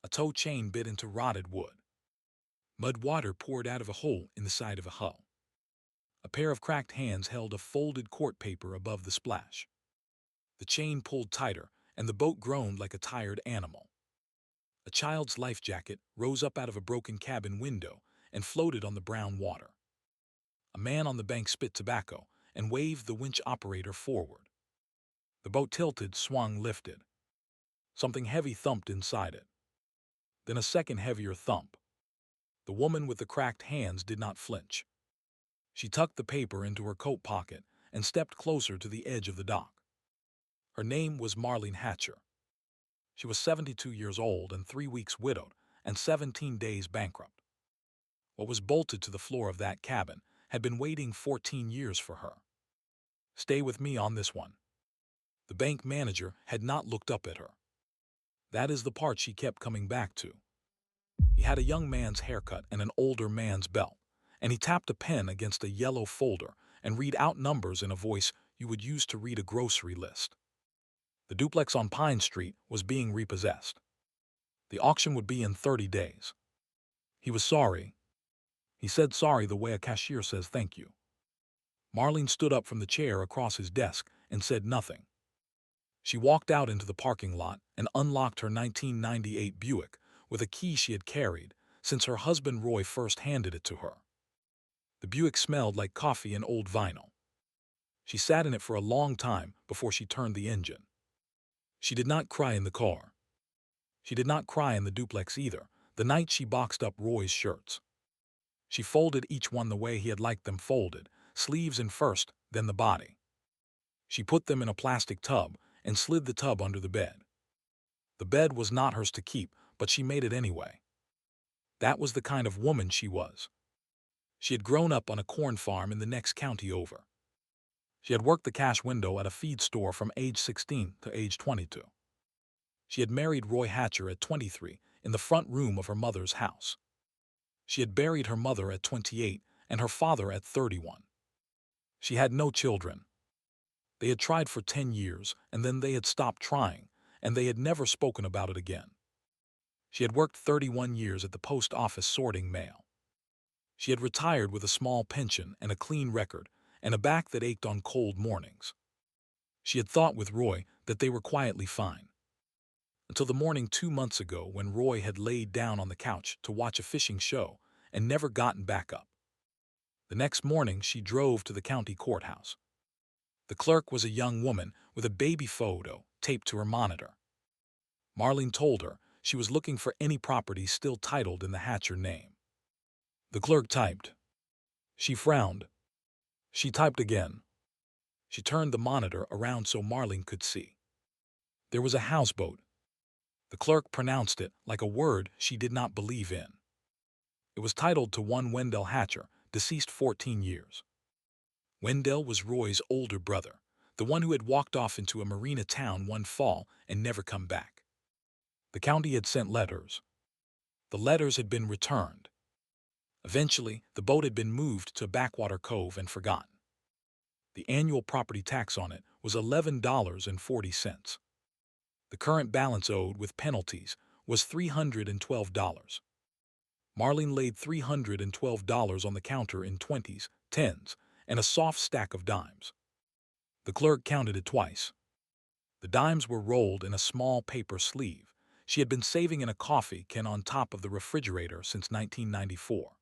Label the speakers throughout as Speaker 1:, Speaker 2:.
Speaker 1: A tow chain bit into rotted wood. Mud water poured out of a hole in the side of a hull. A pair of cracked hands held a folded court paper above the splash. The chain pulled tighter, and the boat groaned like a tired animal. A child's life jacket rose up out of a broken cabin window and floated on the brown water. A man on the bank spit tobacco and waved the winch operator forward. The boat tilted, swung, lifted. Something heavy thumped inside it. Then a second heavier thump. The woman with the cracked hands did not flinch. She tucked the paper into her coat pocket and stepped closer to the edge of the dock. Her name was Marlene Hatcher. She was 72 years old and 3 weeks widowed and 17 days bankrupt. What was bolted to the floor of that cabin had been waiting 14 years for her. Stay with me on this one. The bank manager had not looked up at her. That is the part she kept coming back to. He had a young man's haircut and an older man's belt, and he tapped a pen against a yellow folder and read out numbers in a voice you would use to read a grocery list. The duplex on Pine Street was being repossessed. The auction would be in 30 days. He was sorry. He said sorry the way a cashier says thank you. Marlene stood up from the chair across his desk and said nothing. She walked out into the parking lot and unlocked her 1998 Buick with a key she had carried since her husband Roy first handed it to her. The Buick smelled like coffee and old vinyl. She sat in it for a long time before she turned the engine. She did not cry in the car. She did not cry in the duplex either, the night she boxed up Roy's shirts. She folded each one the way he had liked them folded, sleeves in first, then the body. She put them in a plastic tub and slid the tub under the bed. The bed was not hers to keep, but she made it anyway. That was the kind of woman she was. She had grown up on a corn farm in the next county over. She had worked the cash window at a feed store from age 16 to age 22. She had married Roy Hatcher at 23 in the front room of her mother's house. She had buried her mother at 28 and her father at 31. She had no children. They had tried for 10 years, and then they had stopped trying, and they had never spoken about it again. She had worked 31 years at the post office sorting mail. She had retired with a small pension and a clean record, and a back that ached on cold mornings. She had thought with Roy that they were quietly fine. Until the morning 2 months ago when Roy had laid down on the couch to watch a fishing show and never gotten back up. The next morning she drove to the county courthouse. The clerk was a young woman with a baby photo taped to her monitor. Marlene told her she was looking for any property still titled in the Hatcher name. The clerk typed. She frowned. She typed again. She turned the monitor around so Marlene could see. There was a houseboat. The clerk pronounced it like a word she did not believe in. It was titled to one Wendell Hatcher, deceased 14 years. Wendell was Roy's older brother, the one who had walked off into a marina town one fall and never come back. The county had sent letters. The letters had been returned. Eventually, the boat had been moved to Backwater Cove and forgotten. The annual property tax on it was $11.40. The current balance owed with penalties was $312. Marlene laid $312 on the counter in 20s, 10s, and a soft stack of dimes. The clerk counted it twice. The dimes were rolled in a small paper sleeve. She had been saving in a coffee can on top of the refrigerator since 1994.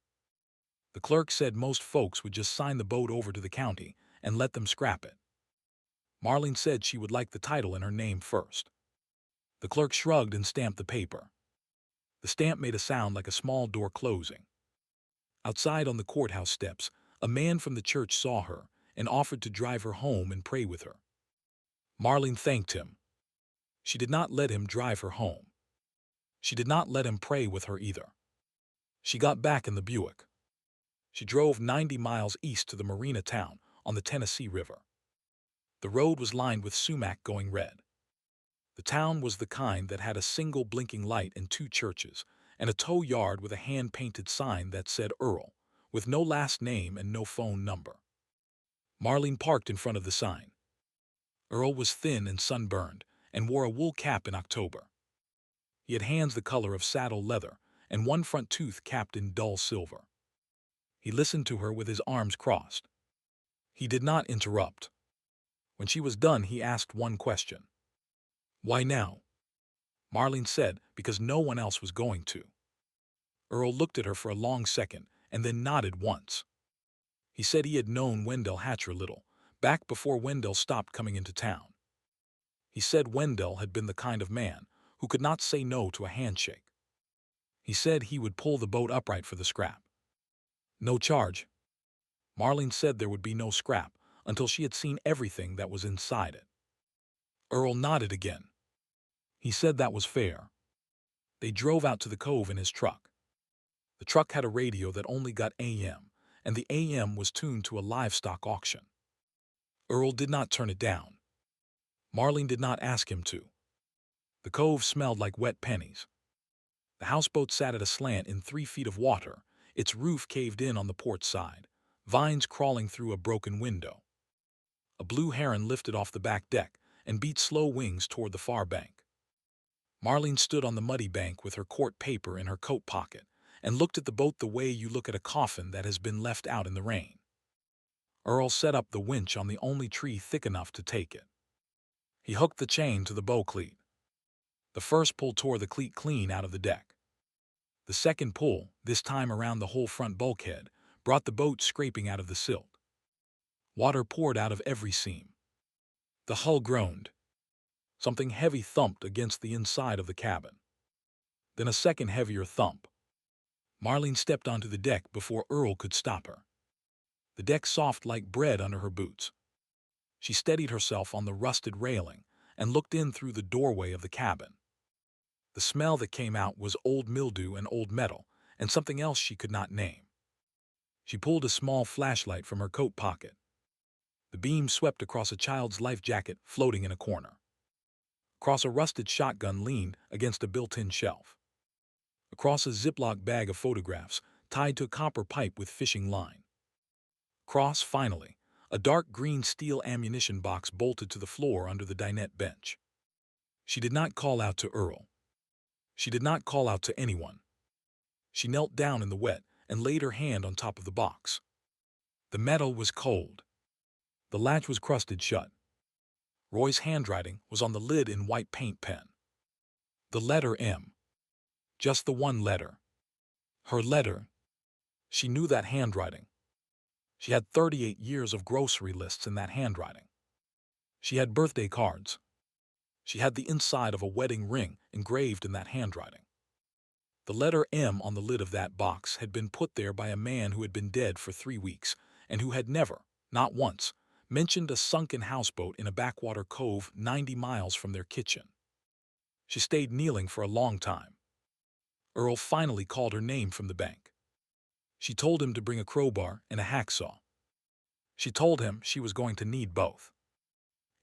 Speaker 1: The clerk said most folks would just sign the boat over to the county and let them scrap it. Marlene said she would like the title in her name first. The clerk shrugged and stamped the paper. The stamp made a sound like a small door closing. Outside on the courthouse steps, a man from the church saw her and offered to drive her home and pray with her. Marlene thanked him. She did not let him drive her home. She did not let him pray with her either. She got back in the Buick. She drove 90 miles east to the marina town on the Tennessee River. The road was lined with sumac going red. The town was the kind that had a single blinking light and 2 churches, and a tow yard with a hand-painted sign that said Earl, with no last name and no phone number. Marlene parked in front of the sign. Earl was thin and sunburned and wore a wool cap in October. He had hands the color of saddle leather, and one front tooth capped in dull silver. He listened to her with his arms crossed. He did not interrupt. When she was done, he asked one question. "Why now?" Marlene said, "Because no one else was going to." Earl looked at her for a long second and then nodded once. He said he had known Wendell Hatcher little, back before Wendell stopped coming into town. He said Wendell had been the kind of man who could not say no to a handshake. He said he would pull the boat upright for the scrap. No charge. Marlene said there would be no scrap until she had seen everything that was inside it. Earl nodded again. He said that was fair. They drove out to the cove in his truck. The truck had a radio that only got AM, and the AM was tuned to a livestock auction. Earl did not turn it down. Marlene did not ask him to. The cove smelled like wet pennies. The houseboat sat at a slant in 3 feet of water, its roof caved in on the port side, vines crawling through a broken window. A blue heron lifted off the back deck and beat slow wings toward the far bank. Marlene stood on the muddy bank with her court paper in her coat pocket and looked at the boat the way you look at a coffin that has been left out in the rain. Earl set up the winch on the only tree thick enough to take it. He hooked the chain to the bow cleat. The first pull tore the cleat clean out of the deck. The second pull, this time around the whole front bulkhead, brought the boat scraping out of the silt. Water poured out of every seam. The hull groaned. Something heavy thumped against the inside of the cabin. Then a second heavier thump. Marlene stepped onto the deck before Earl could stop her. The deck soft like bread under her boots. She steadied herself on the rusted railing and looked in through the doorway of the cabin. The smell that came out was old mildew and old metal, and something else she could not name. She pulled a small flashlight from her coat pocket. The beam swept across a child's life jacket floating in a corner. Across a rusted shotgun leaned against a built-in shelf. Across a Ziploc bag of photographs tied to a copper pipe with fishing line. Across, finally, a dark green steel ammunition box bolted to the floor under the dinette bench. She did not call out to Earl. She did not call out to anyone. She knelt down in the wet and laid her hand on top of the box. The metal was cold. The latch was crusted shut. Roy's handwriting was on the lid in white paint pen. The letter M. Just the one letter. Her letter. She knew that handwriting. She had 38 years of grocery lists in that handwriting. She had birthday cards. She had the inside of a wedding ring engraved in that handwriting. The letter M on the lid of that box had been put there by a man who had been dead for 3 weeks and who had never, not once, mentioned a sunken houseboat in a backwater cove 90 miles from their kitchen. She stayed kneeling for a long time. Earl finally called her name from the bank. She told him to bring a crowbar and a hacksaw. She told him she was going to need both.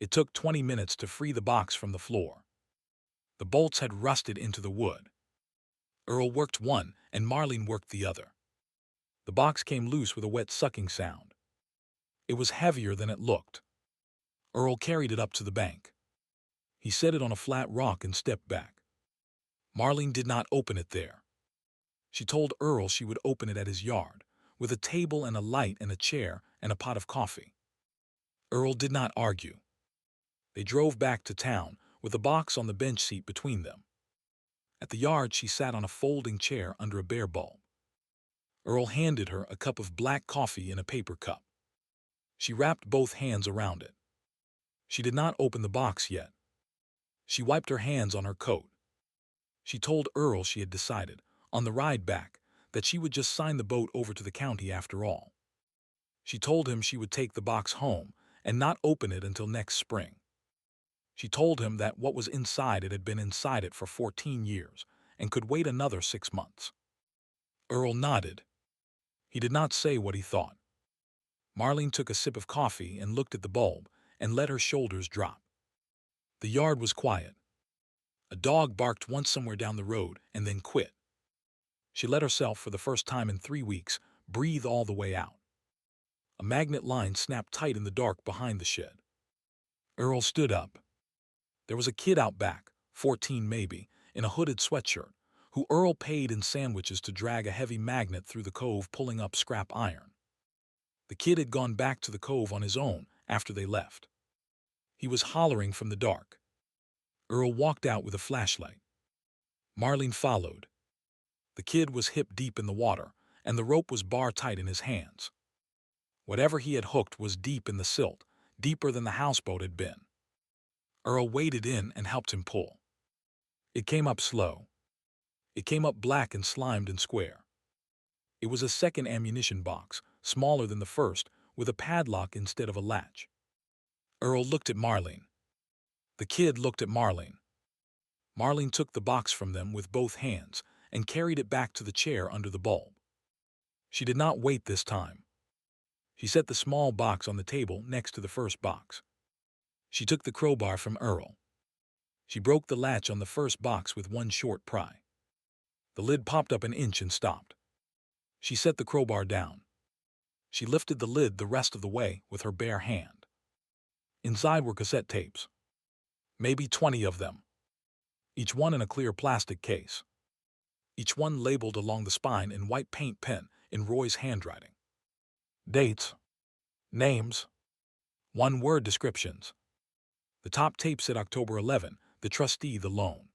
Speaker 1: It took 20 minutes to free the box from the floor. The bolts had rusted into the wood. Earl worked one and Marlene worked the other. The box came loose with a wet sucking sound. It was heavier than it looked. Earl carried it up to the bank. He set it on a flat rock and stepped back. Marlene did not open it there. She told Earl she would open it at his yard, with a table and a light and a chair and a pot of coffee. Earl did not argue. They drove back to town with the box on the bench seat between them. At the yard, she sat on a folding chair under a bare bulb. Earl handed her a cup of black coffee in a paper cup. She wrapped both hands around it. She did not open the box yet. She wiped her hands on her coat. She told Earl she had decided, on the ride back, that she would just sign the boat over to the county after all. She told him she would take the box home and not open it until next spring. She told him that what was inside it had been inside it for 14 years and could wait another 6 months. Earl nodded. He did not say what he thought. Marlene took a sip of coffee and looked at the bulb and let her shoulders drop. The yard was quiet. A dog barked once somewhere down the road and then quit. She let herself, for the first time in 3 weeks, breathe all the way out. A magnet line snapped tight in the dark behind the shed. Earl stood up. There was a kid out back, 14 maybe, in a hooded sweatshirt, who Earl paid in sandwiches to drag a heavy magnet through the cove pulling up scrap iron. The kid had gone back to the cove on his own after they left. He was hollering from the dark. Earl walked out with a flashlight. Marlene followed. The kid was hip-deep in the water, and the rope was bar-tight in his hands. Whatever he had hooked was deep in the silt, deeper than the houseboat had been. Earl waded in and helped him pull. It came up slow. It came up black and slimed and square. It was a second ammunition box, smaller than the first, with a padlock instead of a latch. Earl looked at Marlene. The kid looked at Marlene. Marlene took the box from them with both hands and carried it back to the chair under the bulb. She did not wait this time. She set the small box on the table next to the first box. She took the crowbar from Earl. She broke the latch on the first box with one short pry. The lid popped up an inch and stopped. She set the crowbar down. She lifted the lid the rest of the way with her bare hand. Inside were cassette tapes. Maybe 20 of them. Each one in a clear plastic case. Each one labeled along the spine in white paint pen in Roy's handwriting. Dates. Names. One-word descriptions. The top tape said October 11, the trustee, the loan.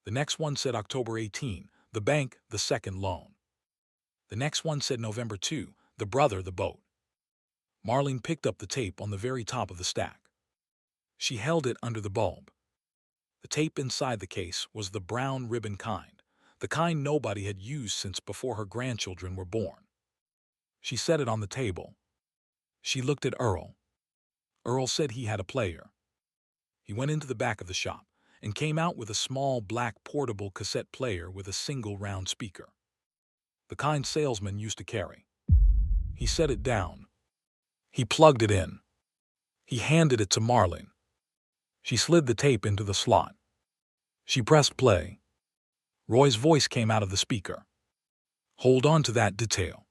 Speaker 1: The next one said October 18, the bank, the second loan. The next one said November 2, the brother, the boat. Marlene picked up the tape on the very top of the stack. She held it under the bulb. The tape inside the case was the brown ribbon kind, the kind nobody had used since before her grandchildren were born. She set it on the table. She looked at Earl. Earl said he had a player. He went into the back of the shop and came out with a small black portable cassette player with a single round speaker. The kind salesmen used to carry. He set it down. He plugged it in. He handed it to Marlene. She slid the tape into the slot. She pressed play. Roy's voice came out of the speaker. Hold on to that detail.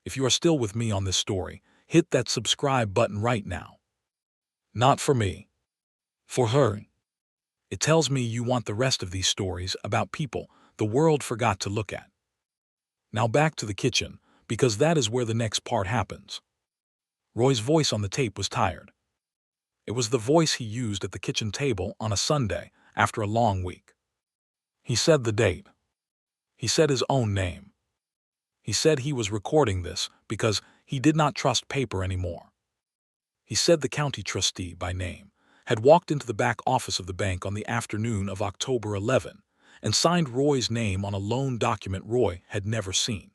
Speaker 1: If you are still with me on this story, hit that subscribe button right now. Not for me. For her. It tells me you want the rest of these stories about people the world forgot to look at. Now back to the kitchen, because that is where the next part happens. Roy's voice on the tape was tired. It was the voice he used at the kitchen table on a Sunday after a long week. He said the date. He said his own name. He said he was recording this because he did not trust paper anymore. He said the county trustee, by name, had walked into the back office of the bank on the afternoon of October 11 and signed Roy's name on a loan document Roy had never seen.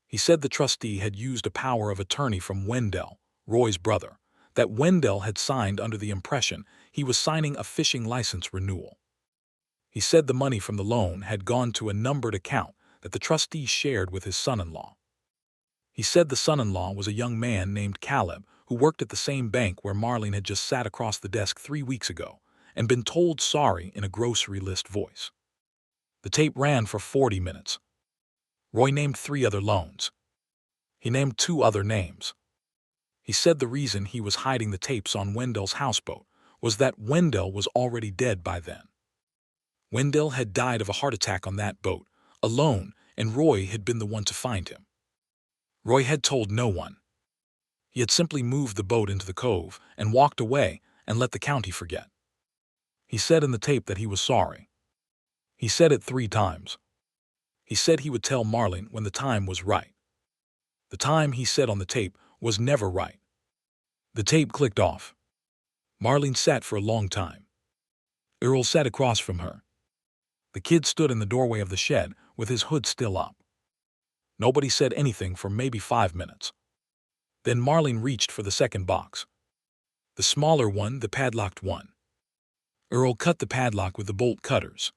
Speaker 1: He said the trustee had used a power of attorney from Wendell, Roy's brother, that Wendell had signed under the impression he was signing a fishing license renewal. He said the money from the loan had gone to a numbered account that the trustee shared with his son-in-law. He said the son-in-law was a young man named Caleb who worked at the same bank where Marlene had just sat across the desk 3 weeks ago and been told sorry in a grocery list voice. The tape ran for 40 minutes. Roy named 3 other loans. He named 2 other names. He said the reason he was hiding the tapes on Wendell's houseboat was that Wendell was already dead by then. Wendell had died of a heart attack on that boat, alone, and Roy had been the one to find him. Roy had told no one. He had simply moved the boat into the cove and walked away and let the county forget. He said in the tape that he was sorry. He said it 3 times. He said he would tell Marlene when the time was right. The time, he said on the tape, was never right. The tape clicked off. Marlene sat for a long time. Earl sat across from her. The kid stood in the doorway of the shed with his hood still up. Nobody said anything for maybe 5 minutes. Then Marlene reached for the second box. The smaller one, the padlocked one. Earl cut the padlock with the bolt cutters.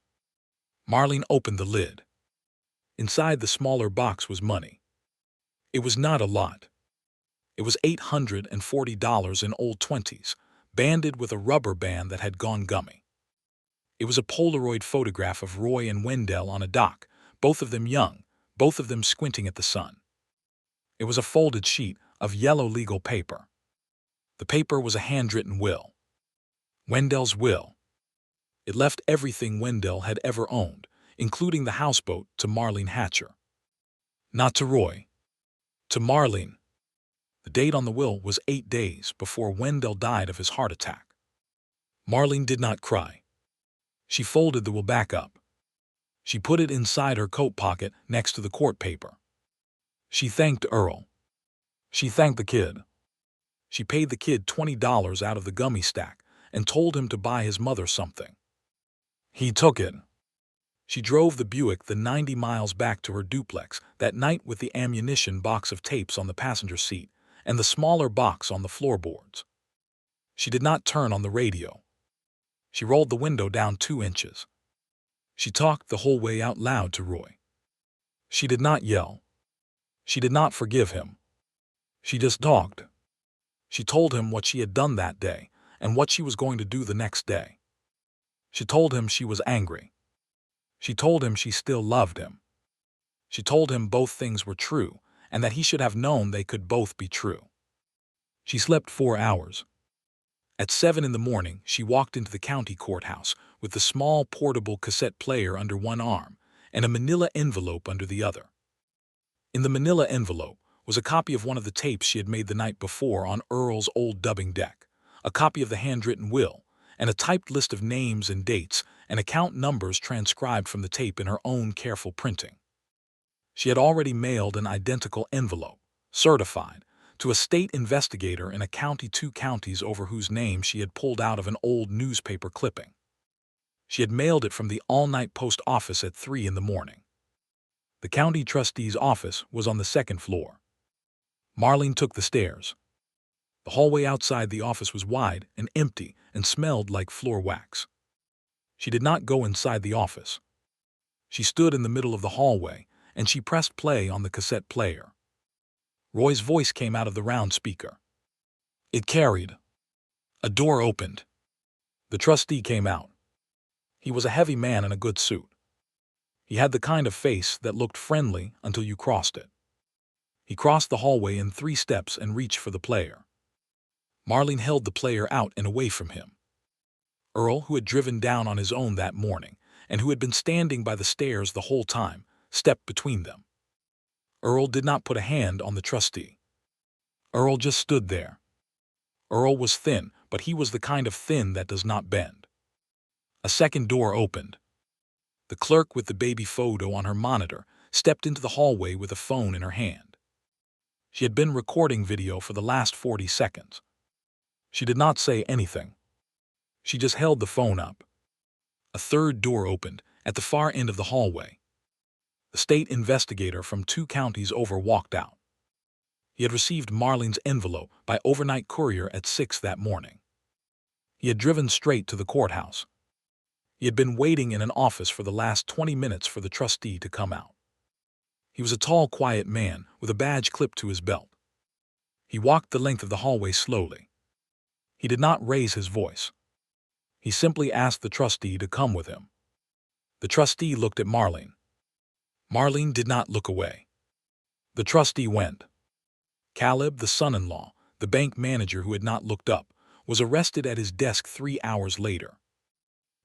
Speaker 1: Marlene opened the lid. Inside the smaller box was money. It was not a lot. It was $840 in old 20s, banded with a rubber band that had gone gummy. It was a Polaroid photograph of Roy and Wendell on a dock, both of them young, both of them squinting at the sun. It was a folded sheet of yellow legal paper. The paper was a handwritten will. Wendell's will. It left everything Wendell had ever owned, including the houseboat, to Marlene Hatcher. Not to Roy. To Marlene. The date on the will was 8 days before Wendell died of his heart attack. Marlene did not cry. She folded the will back up. She put it inside her coat pocket next to the court paper. She thanked Earl. She thanked the kid. She paid the kid $20 out of the gummy stack and told him to buy his mother something. He took it. She drove the Buick the 90 miles back to her duplex that night with the ammunition box of tapes on the passenger seat and the smaller box on the floorboards. She did not turn on the radio. She rolled the window down 2 inches. She talked the whole way out loud to Roy. She did not yell. She did not forgive him. She just talked. She told him what she had done that day and what she was going to do the next day. She told him she was angry. She told him she still loved him. She told him both things were true and that he should have known they could both be true. She slept 4 hours. At 7 in the morning, she walked into the county courthouse with the small portable cassette player under one arm and a manila envelope under the other. In the manila envelope was a copy of one of the tapes she had made the night before on Earl's old dubbing deck, a copy of the handwritten will, and a typed list of names and dates and account numbers transcribed from the tape in her own careful printing. She had already mailed an identical envelope, certified, to a state investigator in a county 2 counties over whose name she had pulled out of an old newspaper clipping. She had mailed it from the all-night post office at 3 in the morning. The county trustee's office was on the 2nd floor. Marlene took the stairs. The hallway outside the office was wide and empty and smelled like floor wax. She did not go inside the office. She stood in the middle of the hallway and she pressed play on the cassette player. Roy's voice came out of the round speaker. It carried. A door opened. The trustee came out. He was a heavy man in a good suit. He had the kind of face that looked friendly until you crossed it. He crossed the hallway in 3 steps and reached for the player. Marlene held the player out and away from him. Earl, who had driven down on his own that morning and who had been standing by the stairs the whole time, stepped between them. Earl did not put a hand on the trustee. Earl just stood there. Earl was thin, but he was the kind of thin that does not bend. A second door opened. The clerk with the baby photo on her monitor stepped into the hallway with a phone in her hand. She had been recording video for the last 40 seconds. She did not say anything. She just held the phone up. A third door opened at the far end of the hallway. The state investigator from 2 counties over walked out. He had received Marlene's envelope by overnight courier at 6 that morning. He had driven straight to the courthouse. He had been waiting in an office for the last 20 minutes for the trustee to come out. He was a tall, quiet man with a badge clipped to his belt. He walked the length of the hallway slowly. He did not raise his voice. He simply asked the trustee to come with him. The trustee looked at Marlene. Marlene did not look away. The trustee went. Caleb, the son-in-law, the bank manager who had not looked up, was arrested at his desk 3 hours later.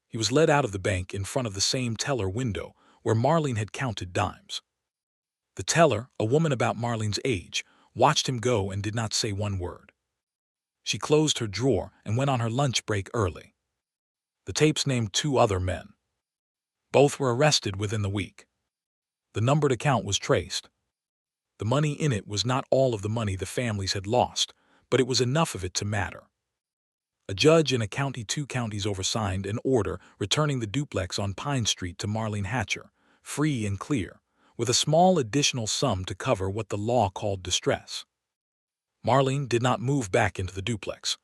Speaker 1: He was led out of the bank in front of the same teller window where Marlene had counted dimes. The teller, a woman about Marlene's age, watched him go and did not say one word. She closed her drawer and went on her lunch break early. The tapes named 2 other men. Both were arrested within the week. The numbered account was traced. The money in it was not all of the money the families had lost, but it was enough of it to matter. A judge in a county 2 counties over signed an order returning the duplex on Pine Street to Marlene Hatcher, free and clear, with a small additional sum to cover what the law called distress. Marlene did not move back into the duplex.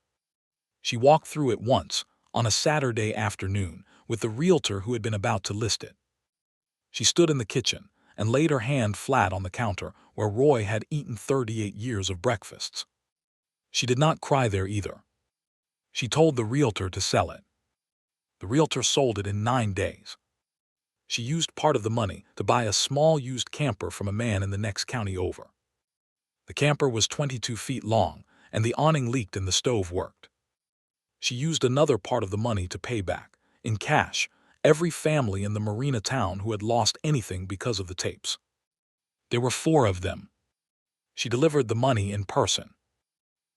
Speaker 1: She walked through it once, on a Saturday afternoon, with the realtor who had been about to list it. She stood in the kitchen and laid her hand flat on the counter where Roy had eaten 38 years of breakfasts. She did not cry there either. She told the realtor to sell it. The realtor sold it in 9 days. She used part of the money to buy a small used camper from a man in the next county over. The camper was 22 feet long, and the awning leaked and the stove worked. She used another part of the money to pay back, in cash, every family in the marina town who had lost anything because of the tapes. There were 4 of them. She delivered the money in person.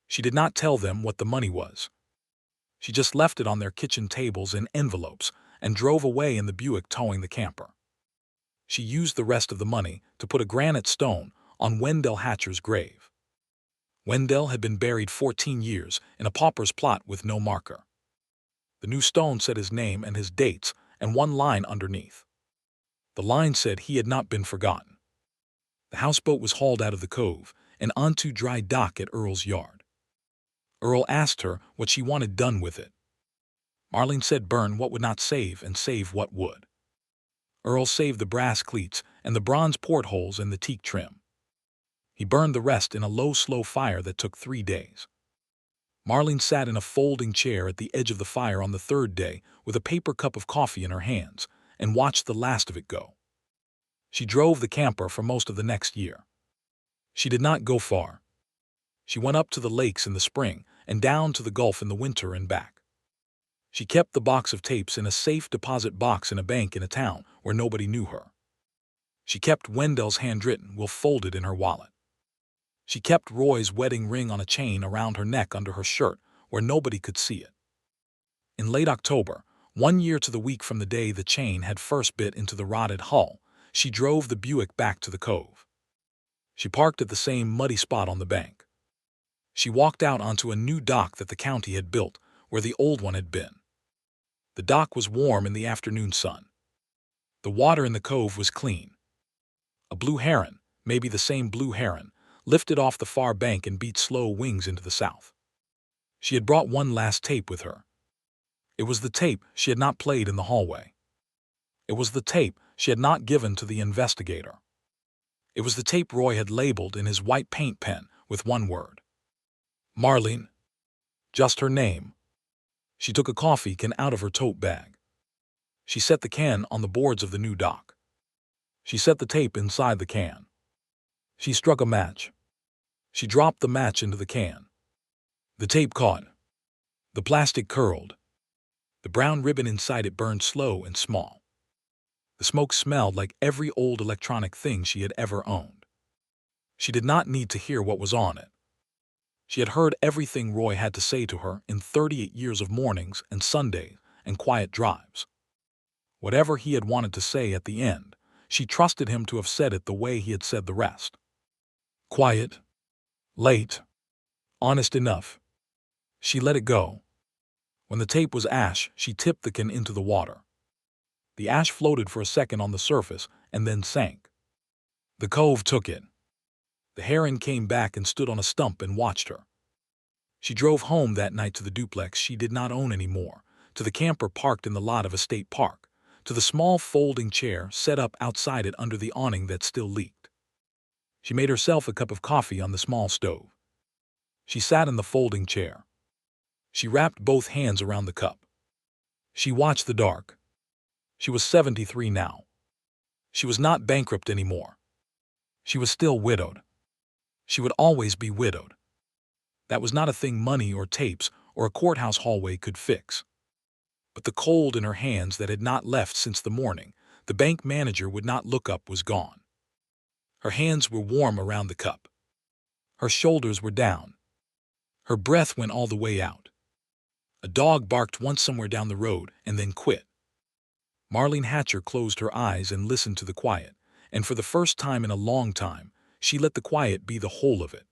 Speaker 1: She did not tell them what the money was. She just left it on their kitchen tables in envelopes and drove away in the Buick towing the camper. She used the rest of the money to put a granite stone on Wendell Hatcher's grave. Wendell had been buried 14 years in a pauper's plot with no marker. The new stone said his name and his dates and one line underneath. The line said he had not been forgotten. The houseboat was hauled out of the cove and onto dry dock at Earl's yard. Earl asked her what she wanted done with it. Marlene said burn what would not save and save what would. Earl saved the brass cleats and the bronze portholes and the teak trim. He burned the rest in a low, slow fire that took 3 days. Marlene sat in a folding chair at the edge of the fire on the 3rd day with a paper cup of coffee in her hands and watched the last of it go. She drove the camper for most of the next year. She did not go far. She went up to the lakes in the spring and down to the Gulf in the winter and back. She kept the box of tapes in a safe deposit box in a bank in a town where nobody knew her. She kept Wendell's handwritten will folded in her wallet. She kept Roy's wedding ring on a chain around her neck under her shirt where nobody could see it. In late October, 1 year to the week from the day the chain had first bit into the rotted hull, she drove the Buick back to the cove. She parked at the same muddy spot on the bank. She walked out onto a new dock that the county had built where the old one had been. The dock was warm in the afternoon sun. The water in the cove was clean. A blue heron, maybe the same blue heron, lifted off the far bank and beat slow wings into the south. She had brought one last tape with her. It was the tape she had not played in the hallway. It was the tape she had not given to the investigator. It was the tape Roy had labeled in his white paint pen with one word. Marlene. Just her name. She took a coffee can out of her tote bag. She set the can on the boards of the new dock. She set the tape inside the can. She struck a match. She dropped the match into the can. The tape caught. The plastic curled. The brown ribbon inside it burned slow and small. The smoke smelled like every old electronic thing she had ever owned. She did not need to hear what was on it. She had heard everything Roy had to say to her in 38 years of mornings and Sundays and quiet drives. Whatever he had wanted to say at the end, she trusted him to have said it the way he had said the rest. Quiet. Late. Honest enough. She let it go. When the tape was ash, she tipped the can into the water. The ash floated for a second on the surface and then sank. The cove took it. The heron came back and stood on a stump and watched her. She drove home that night to the duplex she did not own anymore, to the camper parked in the lot of a state park, to the small folding chair set up outside it under the awning that still leaked. She made herself a cup of coffee on the small stove. She sat in the folding chair. She wrapped both hands around the cup. She watched the dark. She was 73 now. She was not bankrupt anymore. She was still widowed. She would always be widowed. That was not a thing money or tapes or a courthouse hallway could fix. But the cold in her hands that had not left since the morning the bank manager would not look up was gone. Her hands were warm around the cup. Her shoulders were down. Her breath went all the way out. A dog barked once somewhere down the road and then quit. Marlene Hatcher closed her eyes and listened to the quiet, and for the first time in a long time, she let the quiet be the whole of it.